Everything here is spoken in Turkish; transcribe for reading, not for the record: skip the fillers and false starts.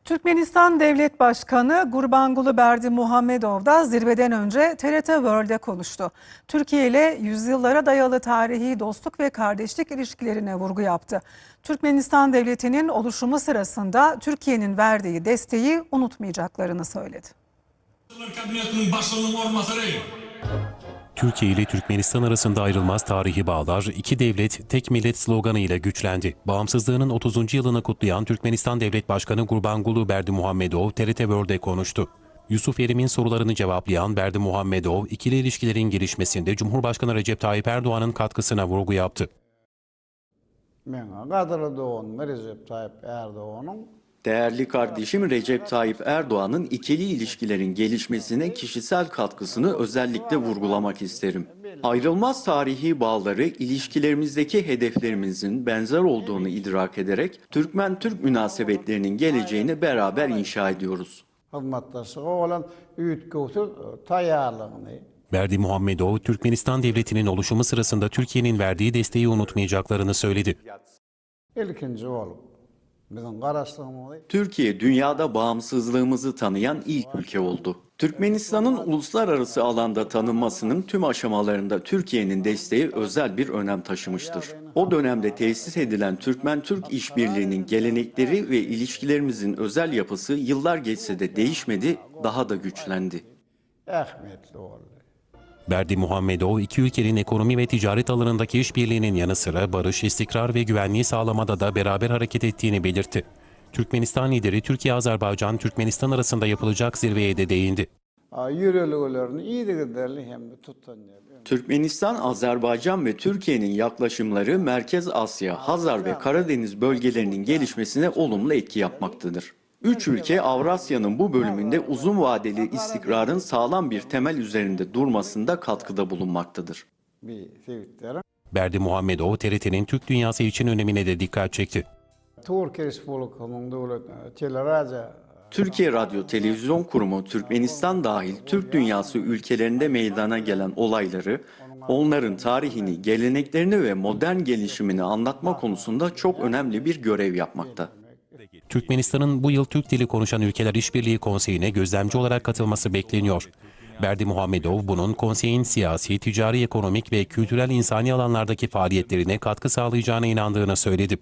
Türkmenistan Devlet Başkanı Gurbanguly Berdimuhamedov da zirveden önce TRT World'e konuştu. Türkiye ile yüzyıllara dayalı tarihi dostluk ve kardeşlik ilişkilerine vurgu yaptı. Türkmenistan Devleti'nin oluşumu sırasında Türkiye'nin verdiği desteği unutmayacaklarını söyledi. Türkiye ile Türkmenistan arasında ayrılmaz tarihi bağlar, iki devlet, tek millet sloganı ile güçlendi. Bağımsızlığının 30. yılını kutlayan Türkmenistan Devlet Başkanı Gurbanguly Berdimuhamedov TRT World'e konuştu. Yusuf Erim'in sorularını cevaplayan Berdimuhamedov, ikili ilişkilerin gelişmesinde Cumhurbaşkanı Recep Tayyip Erdoğan'ın katkısına vurgu yaptı. Değerli kardeşim Recep Tayyip Erdoğan'ın ikili ilişkilerin gelişmesine kişisel katkısını özellikle vurgulamak isterim. Ayrılmaz tarihi bağları ilişkilerimizdeki hedeflerimizin benzer olduğunu idrak ederek Türkmen-Türk münasebetlerinin geleceğini beraber inşa ediyoruz. Berdimuhamedov, Türkmenistan Devleti'nin oluşumu sırasında Türkiye'nin verdiği desteği unutmayacaklarını söyledi. Türkiye, dünyada bağımsızlığımızı tanıyan ilk ülke oldu. Türkmenistan'ın uluslararası alanda tanınmasının tüm aşamalarında Türkiye'nin desteği özel bir önem taşımıştır. O dönemde tesis edilen Türkmen-Türk işbirliğinin gelenekleri ve ilişkilerimizin özel yapısı yıllar geçse de değişmedi, daha da güçlendi. Berdimuhamedov, iki ülkenin ekonomi ve ticaret alanındaki işbirliğinin yanı sıra barış, istikrar ve güvenliği sağlamada da beraber hareket ettiğini belirtti. Türkmenistan lideri Türkiye-Azerbaycan-Türkmenistan arasında yapılacak zirveye de değindi. Türkmenistan, Azerbaycan ve Türkiye'nin yaklaşımları Merkez Asya, Hazar ve Karadeniz bölgelerinin gelişmesine olumlu etki yapmaktadır. Üç ülke Avrasya'nın bu bölümünde uzun vadeli istikrarın sağlam bir temel üzerinde durmasında katkıda bulunmaktadır. Berdimuhamedov, TRT'nin Türk dünyası için önemine de dikkat çekti. Türkiye Radyo Televizyon Kurumu, Türkmenistan dahil Türk dünyası ülkelerinde meydana gelen olayları, onların tarihini, geleneklerini ve modern gelişimini anlatma konusunda çok önemli bir görev yapmakta. Türkmenistan'ın bu yıl Türk dili konuşan ülkeler İşbirliği Konseyi'ne gözlemci olarak katılması bekleniyor. Berdimuhamedov, bunun konseyin siyasi, ticari, ekonomik ve kültürel insani alanlardaki faaliyetlerine katkı sağlayacağına inandığını söyledi.